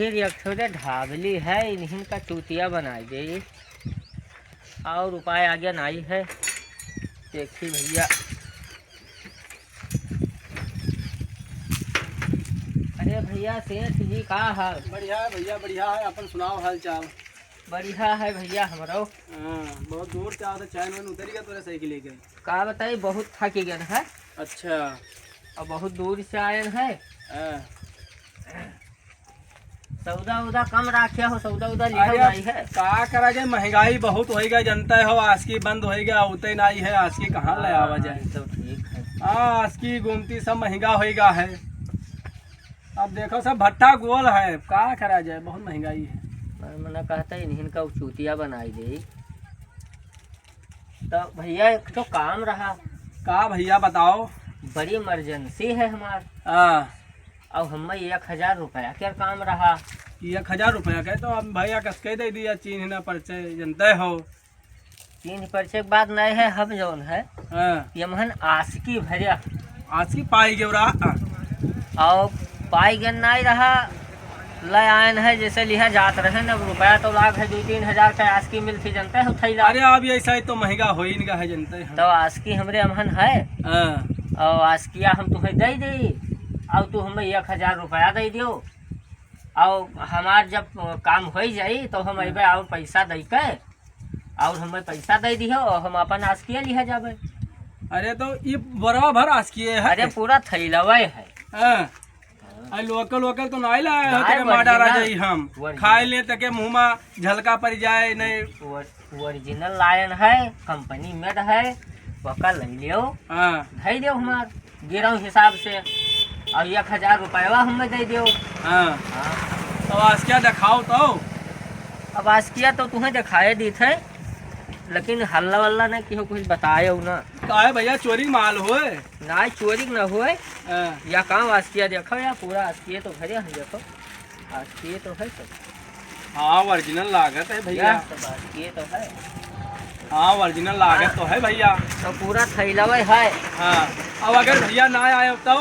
आखिर एक छोटे ढाबली है, इन्हीं का चूतिया बनाई दे और उपाय आगे नहीं है। देखिए भैया, अरे भैया सेठ जी का हाल? बढ़िया है भैया, बढ़िया है। अपन सुनाओ हाल चाल। बढ़िया है भैया हमारो। बहुत दूर से आओ, चैन वैन उतर गया तोरे साइकिल लेके। का बताई, बहुत थक गए है अच्छा। और बहुत दूर से आए हैं। सौदा उदा कम राखे हो, सौदा उदा लिखा नहीं है। का करा जाए, महंगाई बहुत हो गया, जनता हो। आसकी बंद हो गया, उते नहीं है। आसकी कहाँ ले आवा जाए। तो ठीक है। आसकी गुमती सब महंगा हो गया है। अब देखो सब भट्टा गोल है, का करा जाए, बहुत महंगाई है। मैंने कहता है इन्हीं का चूतिया बनाई दे। तो भैया एक तो काम रहा। का भैया बताओ। बड़ी इमरजेंसी है हमार। और हमें 1000 रुपया क्या काम रहा। 1000 रुपया के तो अब भैया कसके दे दिया, चीन न परिचय, जनते हो। चीन परिचय के बाद नहीं है, हम जौन है ये महन आसकी भरिया आसकी पाई गे और पाई गन नहीं रहा। ले आयन है जैसे लिहा जात रहे न, रुपया तो लाख है 2-3 हजार का आसकी मिलती, जनते हो थैला। अरे अब ऐसा ही तो महंगा हो ही नहीं है, जनते हैं। तो आसकी हमरे अमहन है और आसकिया हम तुम्हें दे दी और तू हमें 1000 रुपया दे दियो। और हमार जब काम हो जाई तो हम अबे और पैसा दे के और हमें पैसा दे दियो और हम अपन आसकिया लिहा जाबे। अरे तो ये बड़ा भर आसकिए है। अरे पूरा थैलवे है। लोकल वोकल तो नहीं लाया है, तेरे मार डाला जाई हम खाए ले तके मुंह में झलका पड़ जाए नहीं। ओरिजिनल लायन है, कंपनी मेड है, पक्का ले लियो। दे दियो हमार गिरव हिसाब से और 1000 रुपया हमें दे दियो। तो आसकिया दिखाओ तो। अब आसकिया तो तुम्हें दिखाए दी थे, लेकिन हल्ला वल्ला नहीं कि कुछ बताए हो ना। काहे भैया, चोरी माल होए? ना चोरी न हुए या काम आसकिया देखो, या पूरा आसकिया तो भरे हम देखो, आसकिया तो है सब। हाँ ओरिजिनल लागत है भैया, आसकिया तो है। हाँ ओरिजिनल लागत तो है भैया। तो पूरा थैलवे है। अब अगर भैया ना आए तो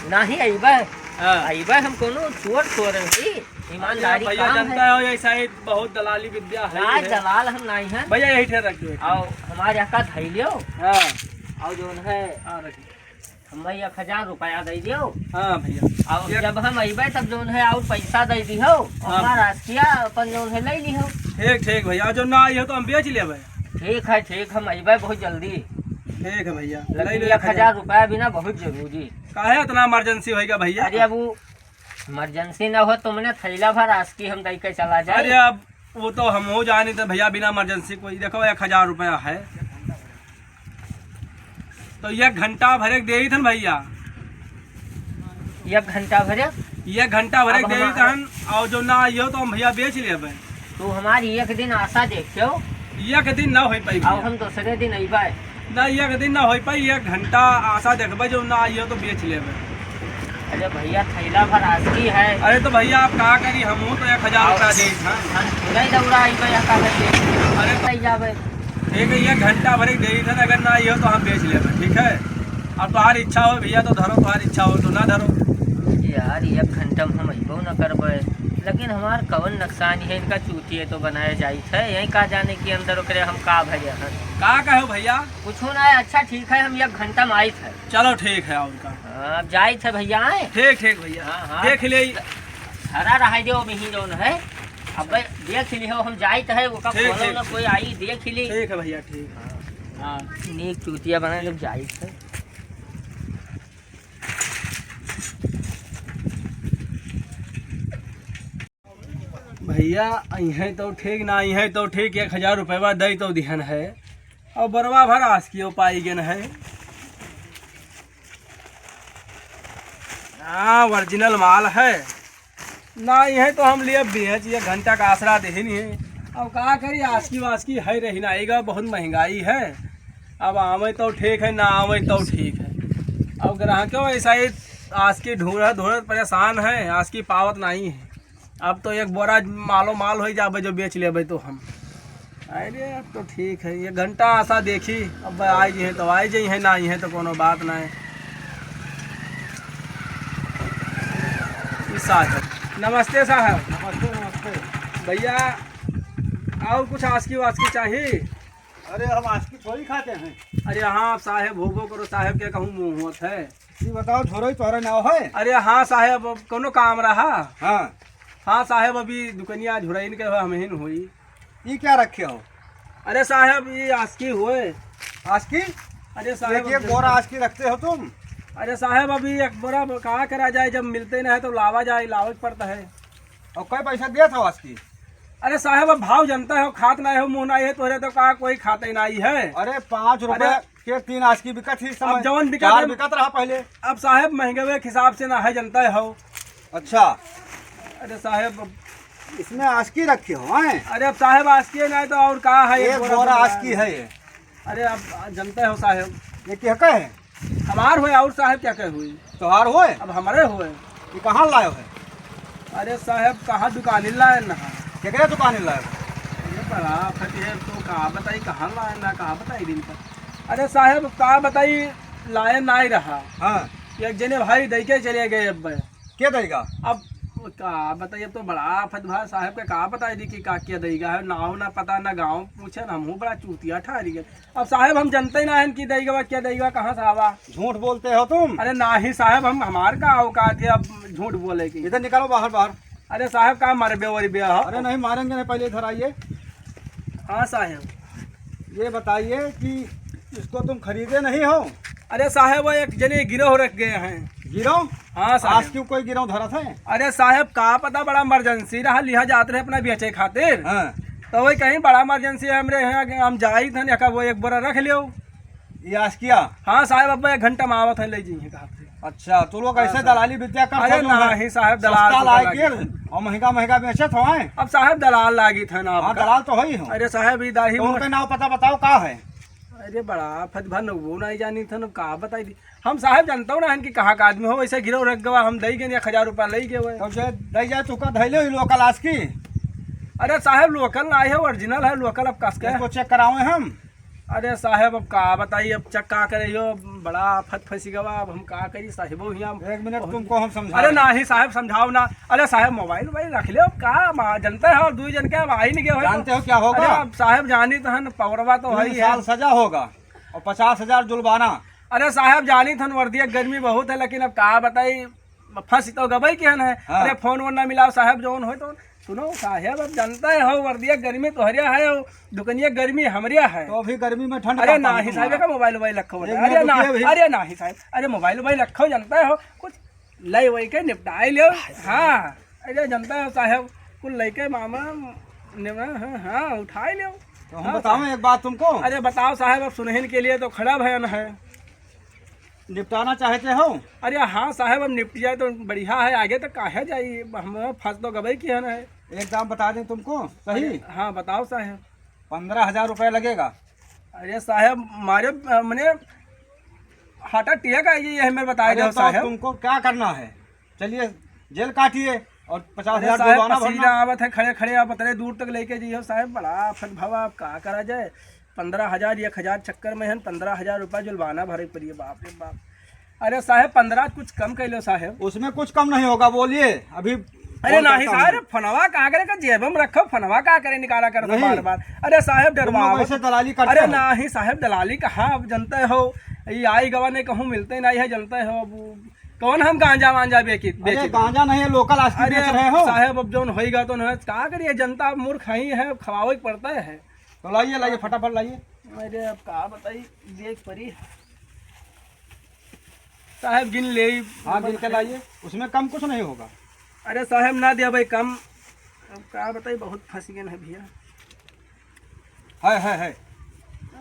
नहीं अबे अबे हम कोनो चोर ही ईमानदारी भैया, जनता हो ऐसा ही बहुत दलाली विद्या है। दलाल हम नहीं है भैया, यही ठहर रखिए। और हमारे यहाँ का थैलियो और जो है हमें 1000 रुपया दे दियो। हाँ भैया, और जब हम अबे तब जो है और पैसा दे दी हो, हमारा आसकिया अपन जो है ले ली हो। ठीक ठीक भैया, जो ना आई हो तो हम बेच लेबे। ठीक है ठीक, हम अबे बहुत जल्दी। ठीक है भैया, लेकिन 1000 रुपया बिना बहुत जरूरी। काहे इतना इमरजेंसी होगा भैया? अरे अब वो इमरजेंसी न हो, तुमने थैला भर आसकी हम दे के चला जाए। अरे अब वो तो हम हो जाने तो भैया, बिना इमरजेंसी कोई देखो 1000 रुपया है तो 1 घंटा भरे दे ही थन भैया। 1 घंटा भरे 1 घंटा भरे दे ही थन, और जो ना आई हो तो हम भैया बेच लेबे। तू हमारी 1 दिन आशा देखियो। 1 दिन ना हो पाई और हम दूसरे दिन अबे ना, 1 दिन ना हो पाई, 1 घंटा आशा देखबे, जो ना आई हो तो बेच लेबे। अरे भैया थैला भर आसकी है। अरे तो भैया आप कहा करी, हम तो 1000 रुपया दे नहीं दौड़ा अरे जाबे। ठीक है, 1 घंटा भरे दे थन, अगर ना आई हो तो हम बेच लेबे। ठीक है, अब तुम्हारी इच्छा हो भैया तो धरो, तुम्हारी इच्छा हो तो ना धरो। यार 1 घंटा में हम अबो न करबे, लेकिन हमार कवन नुकसान है, इनका चूतिए तो बनाए जाई थे। यही का जाने की अंदर ओकरे हम का भरे हैं। का कहो भैया? कुछ ना है। अच्छा ठीक है, हम 1 घंटा में आई थे। चलो ठीक है, उनका अब जाए थे भैया। आए ठीक ठीक भैया। देख ले हरा रहा दो मिही जोन है। अब देख ली हो, हम जाए थे वो ना कोई आई देख ली। ठीक है भैया, ठीक। हाँ नीक चूतिया बनाए लोग जाए थे। भैया अहे तो ठीक, ना अहे तो ठीक, 1000 रुपया दे तो दिहन है, और बरवा भर आसकियो पाई गेन है। हाँ ओरिजिनल माल है, ना अहे तो हम लिए बेच, 1 घंटा का आसरा दे नहीं है। अब का करी, आसकी वासकी है रही ना आएगा, बहुत महंगाई है। अब आवे तो ठीक है, ना आवे तो ठीक है। अब ग्राहकों ऐसा ही आसकी ढूंढत परेशान है, आसकी पावत नहीं है। अब तो 1 बोरा मालो माल हो जाबे, जो बेच लेबे तो हम। अरे अब तो ठीक है, 1 घंटा आशा देखी, अब आई जी है तो आई जी है, ना आई है तो कोनो बात ना है। नमस्ते साहब। नमस्ते नमस्ते। भैया और कुछ आस्की वास्की चाहिए? अरे हम आस्की थोड़ी खाते हैं। अरे हाँ साहब, होबो करो साहब, के कहूँ मुँह होत है। ये बताओ छोरो तोहरा नाव है? अरे हाँ साहब, अब कोनो काम रहा? हाँ। हाँ साहब, अभी दुकनिया झुरैन के हमहिन हुई। ये क्या रखे हो? अरे साहब ये आस्की हुए। आस्की? अरे साहब एक बोरा आस्की रखते हो तुम? अरे साहब अभी एक बोरा कहाँ करा जाए, जब मिलते नहीं है तो लावा जाए, लावा पड़ता है। और कै पैसा दिया था आस्की? अरे साहब अब भाव जनता है, खात नहीं हो मुँह नहीं है तोरे तो कहा कोई खाते नहीं है। अरे 5 रुपए के 3 आस्की बिकत ही समय। अब जवन बिकत 4 है- बिकत रहा पहले। अब साहब महंगे के हिसाब से ना है, जनता है हो। अच्छा, अरे साहब इसमें आस्की रखे हो हैं? अरे अब साहब आस्की नहीं तो और कहा है, एक बोरा आस्की है ये। अरे अब जनता हो साहब, ये क्या है? हमार हुए और साहब क्या कहे हुई? तोहार होए? अब हमारे हुए। ये कहाँ लाए है? अरे साहब कहाँ दुकान लाए ना? केकरे दुकान लाए हो? ये बड़ा फतेह तो कहाँ बताई, कहाँ लाए ना, कहाँ बताई दिन पर। अरे साहब कहाँ बताई, लाए ना ही रहा। हाँ। एक जने भाई दे के चले गए। अब क्या देगा? अब कहा बताइए, अब तो बड़ा फतभा साहब के कहा बताई दी कि का क्या देगा है, नाव ना पता ना गाँव पूछे ना, हमहू बड़ा चूतिया ठहरी गए। अब साहब हम जनते ही ना है कि देगा क्या देगा, कहाँ से आवा। झूठ बोलते हो तुम? अरे ना ही साहब, हम हमार का औकात है अब झूठ बोले की। इधर निकालो बाहर बाहर। अरे साहब कहाँ मरबे वरबे हो? अरे नहीं मारेंगे नहीं, पहले इधर आइए। हाँ साहब। ये बताइए कि इसको तुम खरीदे नहीं हो? अरे साहब वो एक जने गिरोह रख गए हैं। गिरो? हाँ आज साहब। क्यों कोई गिरो धरा था? अरे साहब का पता, बड़ा इमरजेंसी रहा, लिहा जाते रहे अपना बेचे खातिर। हाँ। तो वही कहीं बड़ा इमरजेंसी है हमरे यहाँ, हम जाई थे का वो एक बोरा रख लियो। ये आज किया? हाँ साहब, अब 1 घंटा में आवत है, ले जाइए कहा से। अच्छा, तो लोग ऐसे दलाली विद्या करते अरे नहीं साहब, दलाल सस्ता तो लाए लागी। के और महंगा महंगा बेचे तो हैं। अब साहब दलाल लागी था ना हाँ, आपका। दलाल तो है ही हो। अरे साहब इधर तो उनका नाम पता बताओ का है? अरे बड़ा फतभन वो नहीं जानी था ना, कहा बताई दी। हम साहब जानता हूँ ना कि कहाँ का आदमी हो, वैसे गिरो रख गवा, हम दई गए 1000 रुपया ले गए। तो जे दे जाए तो का धैले ही लोकल आज की। अरे साहब लोकल ना है, ओरिजिनल है लोकल, अब कस के। इसको चेक करावे हम। अरे साहब अब कहा बताइए, अब चेक का करे हो, बड़ा फंसी गवा, अब हम कहा करी साहिबो यहाँ। 1 मिनट तुमको हम समझा। अरे ना ही साहब समझाओ ना। अरे साहब मोबाइल रख ले, अब का जनता है, और 2 जन के आई नहीं गए। जानते हो क्या होगा? अरे अब साहब जानी तो है, पवरवा तो है 3 ही साल है। सजा होगा और 50,000 जुर्माना। अरे साहब जानी थन वर्दिया, गर्मी बहुत है, लेकिन अब कहा बताई फंस तो गबई के है। हाँ। अरे फोन वोन ना मिलाओ साहब, जोन हो तो सुनो साहब, अब जानता है हो वर्दिया गर्मी तो हरिया है, दुकनिया गर्मी हमरिया है। तो अभी गर्मी में ठंड। अरे ना ही साहब का मोबाइल रखो। एक अरे मिनट ना, रुकिए भाई। अरे ना ही साहब, अरे मोबाइल रखो, जानता है हो कुछ लय वही के निपटाई लो। हाँ अरे जानता है साहब, कुछ लैके मामा हाँ उठाई लो। तो हम बताओ एक बात तुमको। अरे बताओ साहब, अब सुनहन के लिए तो खड़ा भयन है। निपटाना चाहते हो? अरे हाँ साहब, अब निपट जाए तो बढ़िया है, आगे तक काहे जाइए, हम फंस तो गबई की है ना। एक दाम बता दें तुमको सही। हाँ बताओ साहब। 15,000 रुपये लगेगा। अरे साहब मारे मैंने हाटा टिया का ये हमें बताया अरे जाओ तो साहब। तुमको क्या करना है? चलिए जेल काटिए और 50,000 साहब जुर्माना पसीना भरना। आवत है, खड़े खड़े आप इतने दूर तक लेके जाइए साहब, बड़ा फट भवा, अब का करा जाए। 15,000 1,000 चक्कर में है, 15,000 रुपया जुर्माना भरे पड़िए, बाप रे बाप। अरे साहब 15 कुछ कम कर लो साहब। उसमें कुछ कम नहीं होगा, बोलिए अभी। अरे नहीं साहब, फनवा का करे का जेब में रखो, फनवा का करे निकाला कर नहीं। बार बार। अरे साहब डरवा वैसे दलाली करते अरे हो। नहीं साहब दलाली कहाँ, अब जनते हो ये आई गवा नहीं कहूँ मिलते नहीं है, जनते हो अब कौन हम गांजा वांजा अरे गांजा नहीं है, लोकल आस्की अरे बेच रहे हो। साहब अब जोन होएगा तो नहीं, क्या करिए, जनता मूर्ख ही है, खवावे पड़ता है। तो लाइए लाइए फटाफट लाइए। अरे अब कहा बताइए, देख परी साहब गिन ले। हाँ गिन के लाइए, उसमें कम कुछ नहीं होगा। अरे साहब ना दिया भाई कम, अब क्या बताइए, बहुत फंस गए हैं भैया। है।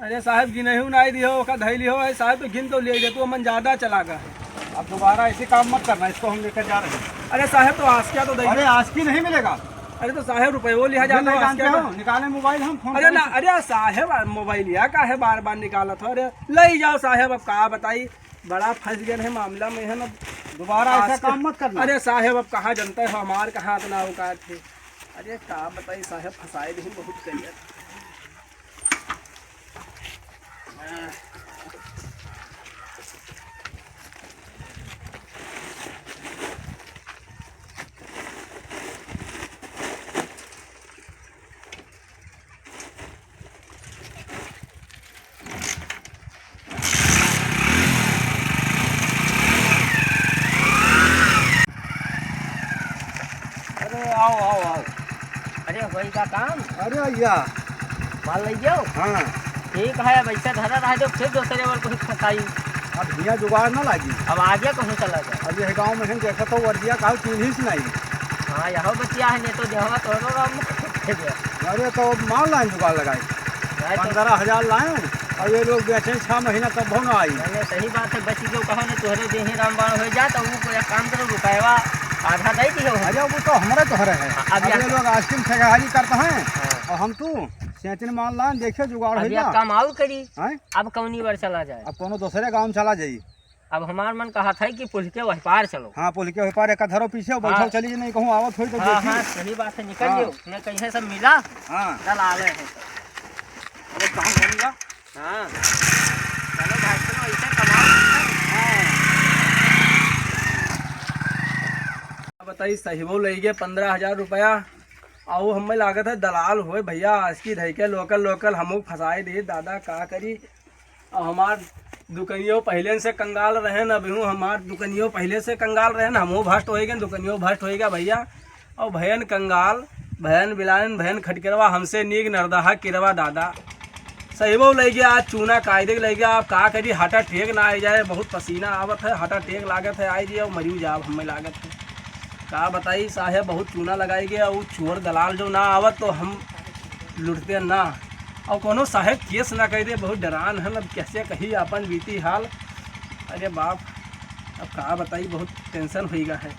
अरे साहब गिनहू ना दियो, ओका धैली हो साहब, तो गिन तो ले दे, तो मन ज्यादा चला गया है। अब दोबारा ऐसे काम मत करना, इसको हम लेकर जा रहे हैं। अरे साहब तो आस्किया तो दे। अरे आस्की नहीं मिलेगा। अरे तो साहब रुपये वो लिया नहीं जाता जानते है हो, निकाले मोबाइल हम फोन अरे करें। ना, अरे साहब मोबाइल या का है, बार बार निकाला था। अरे ले जाओ साहब, अब कहा बताई, बड़ा फंस गए है मामला में है ना। दोबारा ऐसा काम मत करना। अरे साहब अब कहाँ जनता है, हमार कहाँ इतना औकात थे। अरे कहा बताई साहब, फंसाए नहीं बहुत करिए। वही का काम अरे भैया माल ले जाओ। हाँ ठीक है, अब ऐसे धरा रहा जो फिर दूसरे बार कुछ फंसाई। अब भैया जुगाड़ ना लागी। अब आगे कहूँ चला जाए। अब यह गाँव में हम देखा तो वर्दिया कहा चिन्ह से नहीं। हाँ यहाँ बचिया है, नहीं तो देहवा तो अरे तो मान लाइन जुगाड़ लगाए 15,000 लाए और ये लोग बेचे 6 महीना तब हो ना आई। मैंने सही बात है, बची जो कहो ने तुहरे देही रामबाण हो जा तो वो एक काम करो, रुपया आधा दे दियो। अरे वो तो हमारे तो है। अब अब ये लोग आइसक्रीम ठेकेदारी करते हैं हाँ। और हम तो सेंचन मान लाइन देखिए जुगाड़ हो अब जा। एक काम और करी, हैं? अब कौनी बार चला जाए। अब कोनो दूसरे गाँव में चला जाइए। अब हमार मन कहा था कि पुल के वही पार चलो। हाँ पुल के पार एक धरो पीछे बैठो हाँ। चली नहीं कहूँ आवत हुई तो हाँ देखी। हाँ सही बात है, निकल हाँ। जाओ ने कहीं सब मिला हाँ चल आ गए हैं। अरे काम बनेगा। हाँ चलो भाई चलो ऐसे कमाओ। बताइए सही वो ले गए 15,000 रुपया और हमें लागत है दलाल हुए भैया आज की धई के लोकल हमू फंसाए दे दादा का करी। और हमार दुकनियों पहले से कंगाल रहे न, अभी हूँ हमार दुकनियों पहले से कंगाल रहे न, हमू भ्रष्ट होएगा दुकनियों भ्रष्ट होएगा भैया। और भयन कंगाल भयन बिलायन भयन खटकरवा हमसे नीक नरदहा किरवा दादा सही वो ले गया। आज चूना कायदे ले गया। आप का करी हटा टेक ना आ जाए, बहुत पसीना आवत है, हटा टेक लागत है आई जी और मरियो जाब हमें लागत है। का बताई साहेब बहुत चूना लगाई गया और चोर दलाल जो ना आवत तो हम लुटते ना। और कोनो साहेब केस ना कह दे, बहुत डरान है। अब कैसे कही अपन बीती हाल। अरे बाप अब का बताई बहुत टेंशन हो गया है।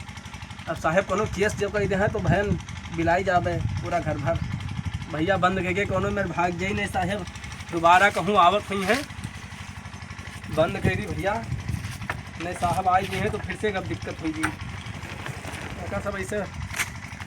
अब साहेब कोनो केस जो कह दे हैं तो बहन बिलाई जाबे पूरा घर भर। भैया बंद करके कोनो मेरे भाग जाई नहीं साहेब, दोबारा कहूँ आवत हुई है बंद कर दी भैया। नहीं साहब आई नहीं है तो फिर से कब दिक्कत होगी। सब ऐसे